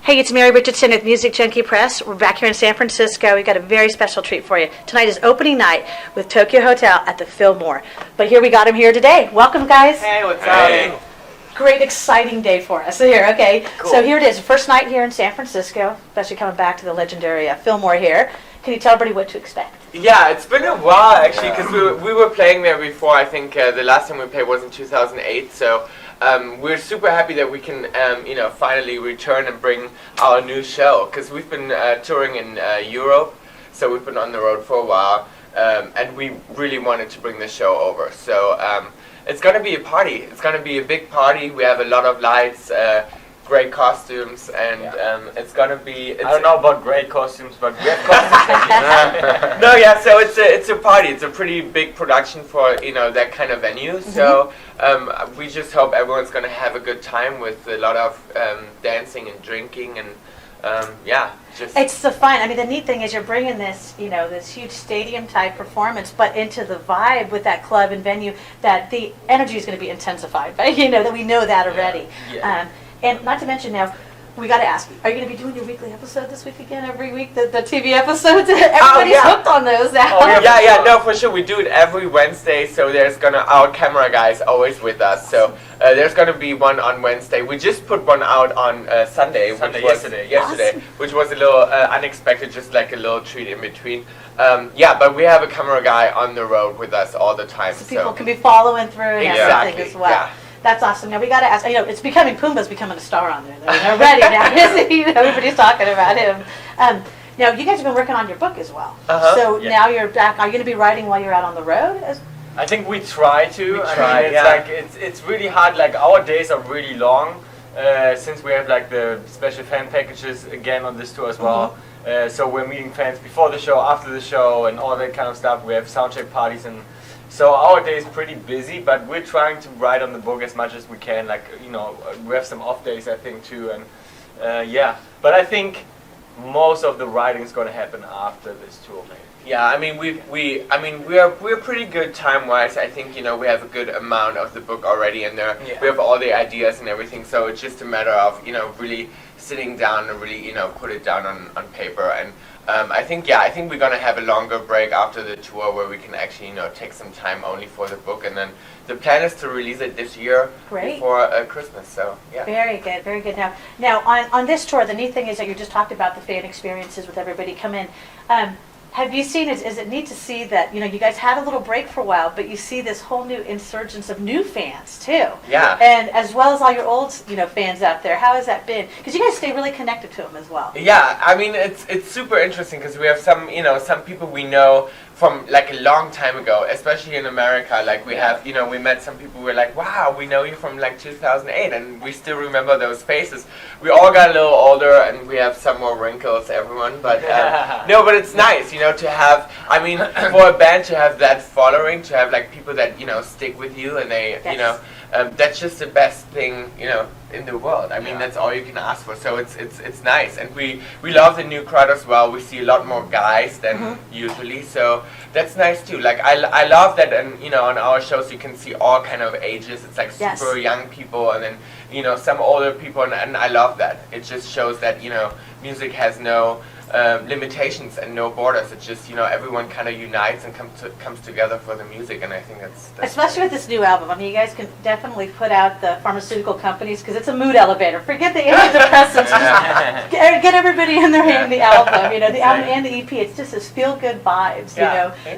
Hey, it's Mary Richardson at Music Junkie Press. We're back here in San Francisco. We've got a very special treat for you. Tonight is opening night with Tokio Hotel at the Fillmore. But here we got him here today. Welcome, guys. Hey, what's up? Great, exciting day for us here. Okay, cool. So here it is. First night here in San Francisco, especially coming back to the legendary Fillmore here. Can you tell everybody what to expect? Yeah, it's been a while actually, because we were playing there before. I think the last time we played was in 2008. So we're super happy that we can, finally return and bring our new show. Because we've been touring in Europe, so we've been on the road for a while, and we really wanted to bring the show over. So it's gonna be a party. It's gonna be a big party. We have a lot of lights. Great costumes, and it's gonna be. I don't know about great costumes, but we have costumes. No, yeah. So it's a party. It's a pretty big production for that kind of venue. Mm-hmm. So we just hope everyone's gonna have a good time with a lot of dancing and drinking and just. It's so fun. I mean, the neat thing is you're bringing this, this huge stadium type performance, but into the vibe with that club and venue that the energy is going to be intensified. But that we know that already. Yeah. And not to mention now, we got to ask, are you going to be doing your weekly episode this week again, every week, the TV episodes? Everybody's hooked on those now. No, for sure. We do it every Wednesday, so there's our camera guy is always with us. So there's going to be one on Wednesday. We just put one out on Sunday, yesterday, awesome. Which was a little unexpected, just like a little treat in between. But we have a camera guy on the road with us all the time. So people can be following through and everything as well. Yeah. That's awesome. Now we got to ask. It's becoming Pumbaa's becoming a star on there. Already now. Everybody's talking about him. Now you guys have been working on your book as well. So now you're back. Are you going to be writing while you're out on the road? I think we try to. It's really hard. Like our days are really long since we have like the special fan packages again on this tour as well. So we're meeting fans before the show, after the show, and all that kind of stuff. We have soundcheck parties and. So our day is pretty busy, but we're trying to write on the book as much as we can. Like we have some off days, I think, too, and But I think most of the writing is going to happen after this tour, maybe. Yeah, I mean we're pretty good time-wise. I think we have a good amount of the book already in there. Yeah. We have all the ideas and everything, so it's just a matter of really sitting down and really put it down on paper. And I think we're gonna have a longer break after the tour where we can actually take some time only for the book, and then the plan is to release it this year before Christmas. So yeah. Very good, very good. Now on this tour, the neat thing is that you just talked about the fan experiences with everybody come in. Have you seen, is it neat to see that, you guys had a little break for a while, but you see this whole new insurgence of new fans, too. Yeah. And as well as all your old, fans out there. How has that been? Because you guys stay really connected to them as well. Yeah, I mean, it's super interesting because we have some people we know from like a long time ago, especially in America. Like we have, we met some people who were like, wow, we know you from like 2008, and we still remember those faces. We all got a little older, and we have some more wrinkles, everyone. But no, but it's nice, to have. I mean, for a band to have that following, to have like people that stick with you, and they, that's just the best thing, in the world. I mean, that's all you can ask for. So it's nice, and we love the new crowd as well. We see a lot more guys than usually, so that's nice too. Like I love that, and on our shows you can see all kind of ages. It's like super young people, and then some older people, and I love that. It just shows that music has no limitations and no borders. It's just everyone kind of unites and comes together for the music, and I think that's especially with this new album. I mean, you guys can definitely put out the pharmaceutical companies because it's a mood elevator. Forget the antidepressants. Get everybody in there in the album. The album and the EP. It's just this feel-good vibes.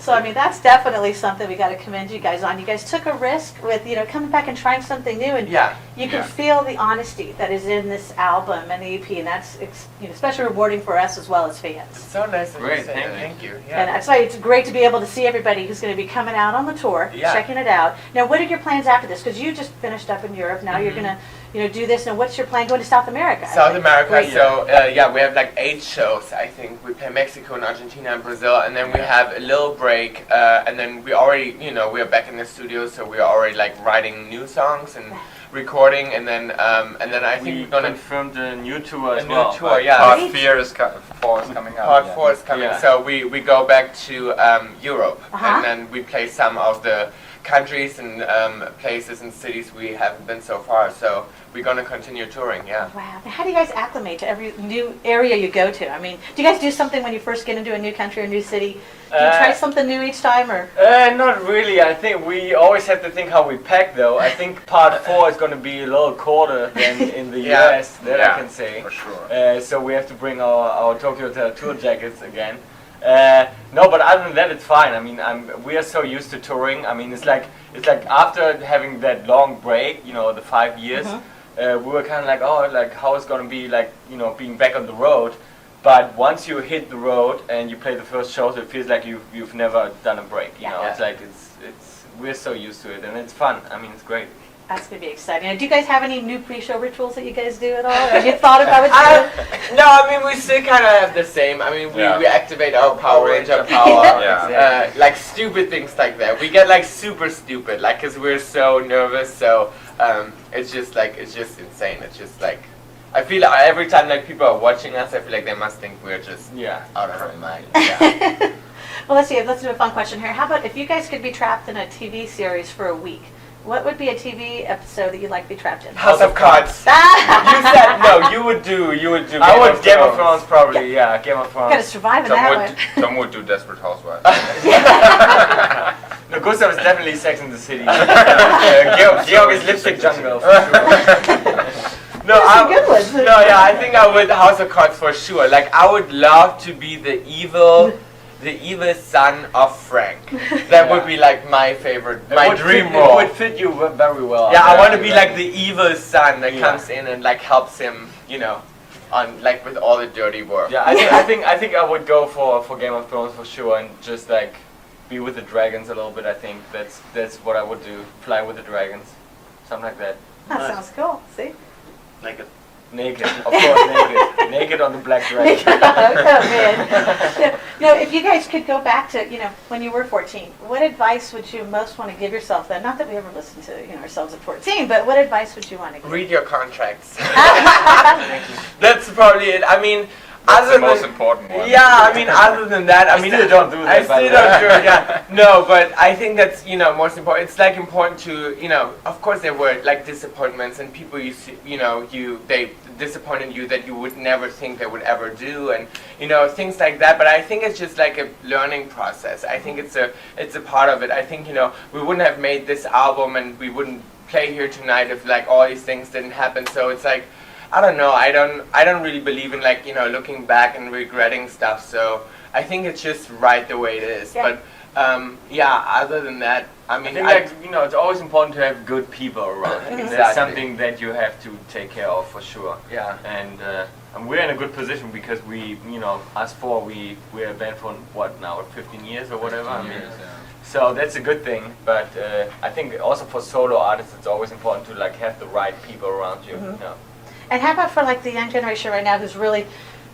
So I mean, that's definitely something we got to commend you guys on. You guys took a risk with coming back and trying something new, and you can feel the honesty that is in this album and the EP, and that's especially rewarding for us as well as fans. It's so nice of you to say that. Thank you. Yeah. And that's why it's great to be able to see everybody who's going to be coming out on the tour, checking it out. Now, what are your plans after this? Because you just finished up in Europe. Now you're going to do this. Now, what's your plan going to South America? South America. So we have like 8 shows. I think we play Mexico and Argentina and Brazil, and then we have a little break, and then we already we are back in the studio, so we are already like writing new songs and recording, and then I think we're gonna confirm the new tour as well. New tour, Part 4 is coming out. Part 4 is coming. So we go back to Europe, and then we play some of the countries and places and cities we haven't been so far. So we're going to continue touring, yeah. Wow. How do you guys acclimate to every new area you go to? I mean, do you guys do something when you first get into a new country or new city? Do you try something new each time, or? Not really. I think we always have to think how we pack, though. I think part 4 is going to be a little colder than in the US, that I can say. For sure. So we have to bring our Tokyo Hotel tour jackets again. No, but other than that, it's fine. I mean, we are so used to touring. I mean, it's like after having that long break, you know, the 5 years, we were kind of like, oh, like how it's going to be like, you know, being back on the road. But once you hit the road and you play the first shows, it feels like you've never done a break. You know, it's like we're so used to it, and it's fun. I mean, it's great. That's going to be exciting. Now, do you guys have any new pre-show rituals that you guys do at all? Have you thought about it? No, I mean, we still kind of have the same. I mean, we activate our Power Ranger power. Like stupid things like that. We get like super stupid, like, because we're so nervous. So it's just insane. It's just like, I feel like every time like people are watching us, I feel like they must think we're just out of our mind. Yeah. Well, let's see. Let's do a fun question here. How about if you guys could be trapped in a TV series for a week? What would be a TV episode that you'd like to be trapped in? House of Cards. You said no. You would do. I would Game of Thrones probably. Yeah, Game of Thrones. Got to survive in that one. Some would do Desperate Housewives. No, Gustav is definitely Sex in the City. Georg is Lipstick Jungle. For sure. No, good ones. No, yeah, I think I would House of Cards for sure. Like, I would love to be the evil son of Frank. That would be like my favorite, my dream role. It would fit you very well. Yeah, I want to be like the evil son that comes in and like helps him, you know, on like with all the dirty work. Yeah, I think I would go for Game of Thrones for sure, and just like be with the dragons a little bit. I think that's what I would do. Fly with the dragons, something like that. That sounds cool. See. Naked, of course, naked on the black dragon. Oh man! No, if you guys could go back to when you were 14, what advice would you most want to give yourself then? Not that we ever listened to ourselves at 14, but what advice would you want to give? Read your contracts. That's probably it. I mean. That's the most important one. Yeah, I mean, other than that, I mean, still don't do that. I still don't do it. Yeah, no, but I think that's most important. It's like important to of course there were like disappointments and people they disappointed you that you would never think they would ever do, and things like that. But I think it's just like a learning process. I think it's a part of it. I think we wouldn't have made this album and we wouldn't play here tonight if like all these things didn't happen. So it's like. I don't know. I don't really believe in like looking back and regretting stuff. So I think it's just right the way it is. Yeah. But other than that, I mean, I think it's always important to have good people around. I think that's something that you have to take care of for sure. Yeah. And we're in a good position because we, us four, we're a band for what now, 15 years or whatever. 15 years, So that's a good thing. But I think also for solo artists, it's always important to like have the right people around you. Mm-hmm. And how about for like the young generation right now who's really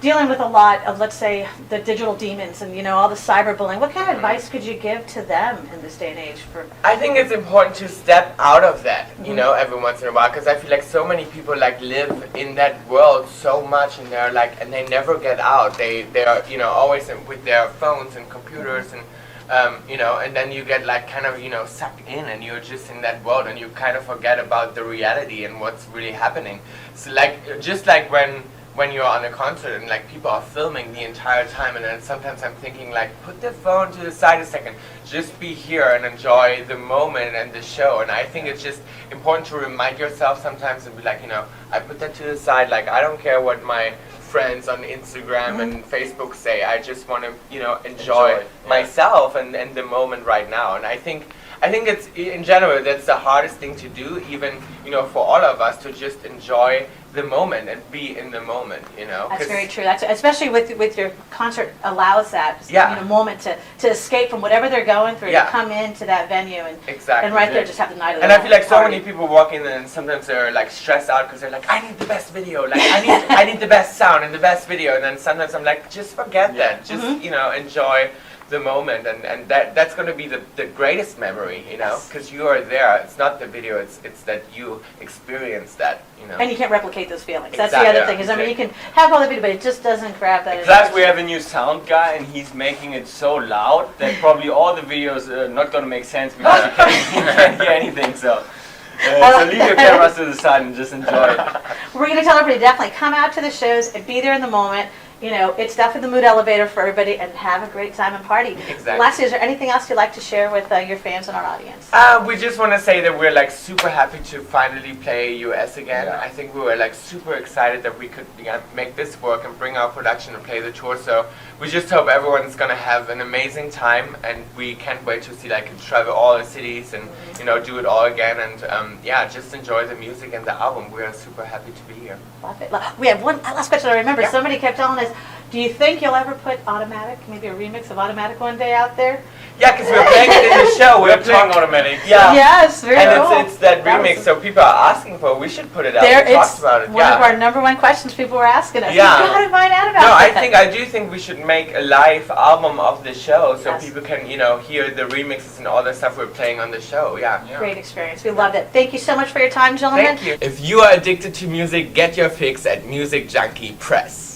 dealing with a lot of, let's say, the digital demons and all the cyberbullying? What kind of advice could you give to them in this day and age? I think it's important to step out of that, every once in a while, because I feel like so many people like live in that world so much, and they're like, and they never get out. They are always with their phones and computers and. And then you get like kind of sucked in, and you're just in that world, and you kind of forget about the reality and what's really happening. So like just like when you're on a concert and like people are filming the entire time, and then sometimes I'm thinking like put the phone to the side a second, just be here and enjoy the moment and the show. And I think it's just important to remind yourself sometimes and be like I put that to the side. Like I don't care what my friends on Instagram and Facebook say. I just want to enjoy myself and the moment right now. And I think it's in general that's the hardest thing to do, even for all of us, to just enjoy the moment and be in the moment. That's very true. That's especially with your concert allows that moment to escape from whatever they're going through, to come into that venue and there just have the night of the And I feel like so many people walk in and sometimes they're like stressed out because they're like, I need the best video, like I need the best sound and the best video, and then sometimes I'm like, just forget that, just enjoy the moment, and that's going to be the greatest memory, you know, because you are there. It's not the video, it's that you experience that, you know. And you can't replicate those feelings. That's Exactly. the other thing. Is I mean, you can have all the video, but it just doesn't grab that. Plus, we have a new sound guy, and he's making it so loud that probably all the videos are not going to make sense because you can't hear anything. So leave your cameras to the side and just enjoy it. We're going to tell everybody definitely come out to the shows and be there in the moment. You know, it's definitely the mood elevator for everybody, and have a great time and party. Exactly. Lastly, is there anything else you'd like to share with your fans and our audience? We just want to say that we're like super happy to finally play US again. I think we were like super excited that we could make this work and bring our production and play the tour. So we just hope everyone's gonna have an amazing time, and we can't wait to see like travel all the cities and you know do it all again, and yeah, just enjoy the music and the album. We are super happy to be here. Love it. We have one last question I remember. Yeah. Somebody kept telling us, do you think you'll ever put Automatic, maybe a remix of Automatic one day out there? Yeah, because we're playing it in the show. We're playing Automatic. Yeah. Yes, very And cool. it's that That remix, was- so people are asking for it. We should put it out. There, We talked it's about it. one of our number one questions people were asking us. Yeah. You gotta find out about No, that. I do think we should make a live album of the show so Yes. people can, you know, hear the remixes and all the stuff we're playing on the show. Yeah. Great experience. We loved it. Thank you so much for your time, gentlemen. Thank you. If you are addicted to music, get your fix at Music Junkie Press.